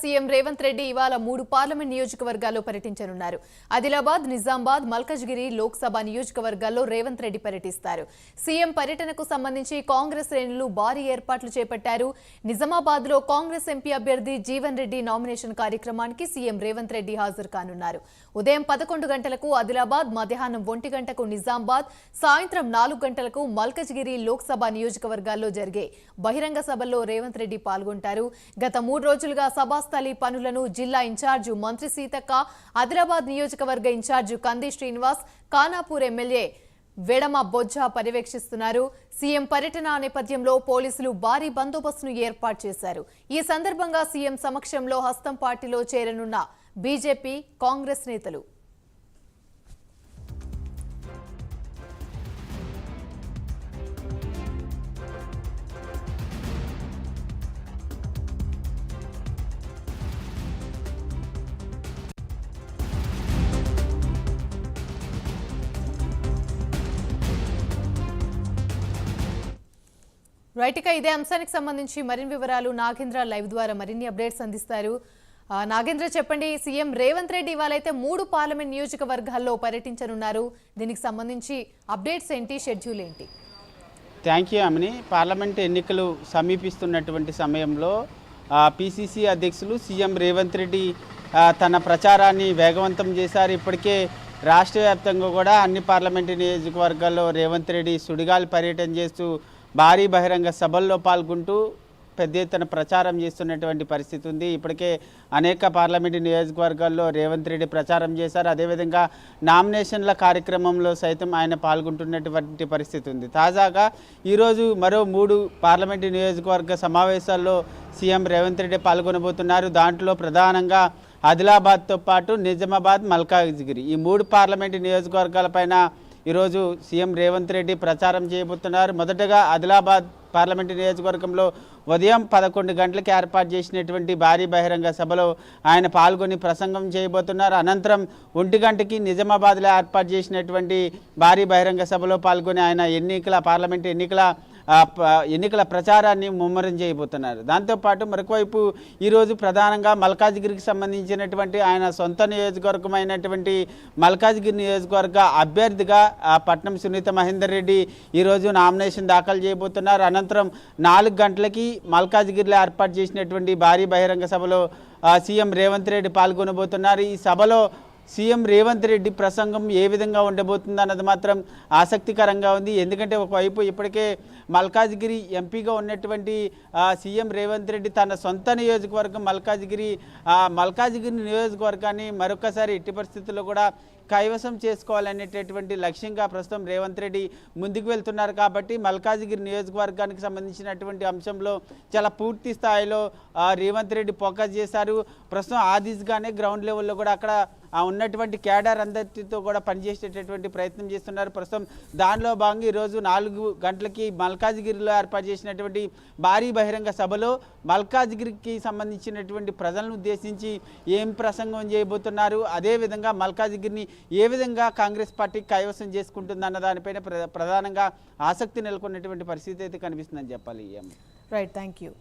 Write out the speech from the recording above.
CM Revanth Reddy ఇవాళ 3 parliament నియోజకవర్గాల్లో పర్యటించనున్నారు. ఆదిలాబాద్, నిజామాబాద్, మల్కజ్గిరి లోక్సభ నియోజకవర్గాల్లో రేవంత్ రెడ్డి పర్యటిస్తారు. సీఎం పర్యటనకు సంబంధించి కాంగ్రెస్ శ్రేణులు భారీ ఏర్పాట్లు చేపట్టారు. నిజామాబాద్లో కాంగ్రెస్ ఎంపీ అభ్యర్థి జీవన్ రెడ్డి నామినేషన్ కార్యక్రమానికి సీఎం రేవంత్ రెడ్డి హాజరు కానున్నారు. ఉదయం 11 గంటలకు ఆదిలాబాద్, మధ్యాహ్నం 1 గంటకు నిజామాబాద్, సాయంత్రం 4 గంటలకు మల్కజ్గిరి లోక్సభ నియోజకవర్గాల్లో జరిగే బహిరంగ సభల్లో రేవంత్ రెడ్డి పాల్గొంటారు. గత 3 రోజులుగా సభాస్థలి పనులను జిల్లా ఇన్ఛార్జి మంత్రి సీతక్క, ఆదిలాబాద్ నియోజకవర్గ ఇన్ఛార్జి కంది శ్రీనివాస్, ఖానాపూర్ ఎమ్మెల్యే వెడమ బొజ్జ పర్యవేక్షిస్తున్నారు. సీఎం పర్యటన నేపథ్యంలో పోలీసులు భారీ బందోబస్తును ఏర్పాటు చేశారు. ఈ సందర్భంగా సీఎం సమక్షంలో హస్తం పార్టీలో చేరనున్న బీజేపీ, కాంగ్రెస్ నేతలు రైట్గా ఇదే అంశానికి సంబంధించి మరిన్ని వివరాలు నాగేంద్ర లైవ్ ద్వారా మరిన్ని అప్డేట్స్ అందిస్తారు. నాగేంద్ర, చెప్పండి, సీఎం రేవంత్ రెడ్డి ఇవాళైతే 3 పార్లమెంట్ నియోజకవర్గాల్లో పర్యటించనున్నారు. దీనికి సంబంధించి అప్డేట్స్ ఏంటి, షెడ్యూల్ ఏంటి? Thank you Amini. పార్లమెంట్ ఎన్నికలు సమీపిస్తున్నటువంటి సమయంలో పిసిసి అధ్యక్షులు సీఎం రేవంత్ రెడ్డి తన ప్రచారాన్ని వేగవంతం చేశారు. ఇప్పటికే రాష్ట్ర వ్యాప్తంగా కూడా అన్ని పార్లమెంటు నియోజకవర్గాల్లో రేవంత్ రెడ్డి సుడిగాలి పర్యటన చేస్తూ భారీ బహిరంగ సభల్లో పాల్గొంటూ పెద్ద ఎత్తున ప్రచారం చేస్తున్నటువంటి పరిస్థితి ఉంది. ఇప్పటికే అనేక పార్లమెంటు నియోజకవర్గాల్లో రేవంత్ రెడ్డి ప్రచారం చేశారు. అదేవిధంగా నామినేషన్ల కార్యక్రమంలో సైతం ఆయన పాల్గొంటున్నటువంటి పరిస్థితి ఉంది. తాజాగా ఈరోజు మరో 3 పార్లమెంటు నియోజకవర్గ సమావేశాల్లో సీఎం రేవంత్ రెడ్డి పాల్గొనబోతున్నారు. దాంట్లో ప్రధానంగా ఆదిలాబాద్తో పాటు నిజామాబాద్, మల్కాజ్గిరి ఈ 3 పార్లమెంటు నియోజకవర్గాలపైన ఈరోజు సీఎం రేవంత్ రెడ్డి ప్రచారం చేయబోతున్నారు. మొదటగా ఆదిలాబాద్ పార్లమెంటు నియోజకవర్గంలో ఉదయం 11 గంటలకు ఏర్పాటు చేసినటువంటి భారీ బహిరంగ సభలో ఆయన పాల్గొని ప్రసంగం చేయబోతున్నారు. అనంతరం 1 గంటకి నిజామాబాద్లో ఏర్పాటు చేసినటువంటి భారీ బహిరంగ సభలో పాల్గొని ఆయన పార్లమెంటు ఎన్నికల ప్రచారాన్ని ముమ్మరం చేయబోతున్నారు. దాంతోపాటు మరొకవైపు ఈరోజు ప్రధానంగా మల్కాజ్గిరికి సంబంధించినటువంటి ఆయన సొంత నియోజకవర్గమైనటువంటి మల్కాజ్గిరి నియోజకవర్గ అభ్యర్థిగా పట్నం సునీత మహేందర్ రెడ్డి ఈరోజు నామినేషన్ దాఖలు చేయబోతున్నారు. అనంతరం 4 గంటలకి మల్కాజ్గిరిలో ఏర్పాటు చేసినటువంటి భారీ బహిరంగ సభలో సీఎం రేవంత్ రెడ్డి పాల్గొనబోతున్నారు. ఈ సభలో సీఎం రేవంత్ రెడ్డి ప్రసంగం ఏ విధంగా ఉండబోతుంది అన్నది మాత్రం ఆసక్తికరంగా ఉంది. ఎందుకంటే ఒకవైపు ఇప్పటికే మల్కాజ్గిరి ఎంపీగా ఉన్నటువంటి సీఎం రేవంత్ రెడ్డి తన సొంత నియోజకవర్గం మల్కాజ్గిరి నియోజకవర్గాన్ని మరొకసారి ఎట్టి పరిస్థితుల్లో కూడా కైవసం చేసుకోవాలనేటటువంటి లక్ష్యంగా ప్రస్తుతం రేవంత్ రెడ్డి ముందుకు వెళ్తున్నారు. కాబట్టి మల్కాజ్గిరి నియోజకవర్గానికి సంబంధించినటువంటి అంశంలో చాలా పూర్తి స్థాయిలో రేవంత్ రెడ్డి ఫోకస్ చేశారు. ప్రస్తుతం ఆ దిశగానే గ్రౌండ్ లెవెల్లో కూడా అక్కడ ఉన్నటువంటి క్యాడర్ అందరితో కూడా పనిచేసేటటువంటి ప్రయత్నం చేస్తున్నారు. ప్రస్తుతం దానిలో భాగంగా ఈరోజు 4 గంటలకి మల్కాజ్గిరిలో ఏర్పాటు చేసినటువంటి భారీ బహిరంగ సభలో మల్కాజ్గిరికి సంబంధించినటువంటి ప్రజలను ఉద్దేశించి ఏం ప్రసంగం చేయబోతున్నారు, అదేవిధంగా మల్కాజ్గిరిని ఏ విధంగా కాంగ్రెస్ పార్టీ కైవసం చేసుకుంటుంది అన్న దానిపైన ప్రధానంగా ఆసక్తి నెలకొన్నటువంటి పరిస్థితి అయితే కనిపిస్తుందని చెప్పాలి. Right, thank you.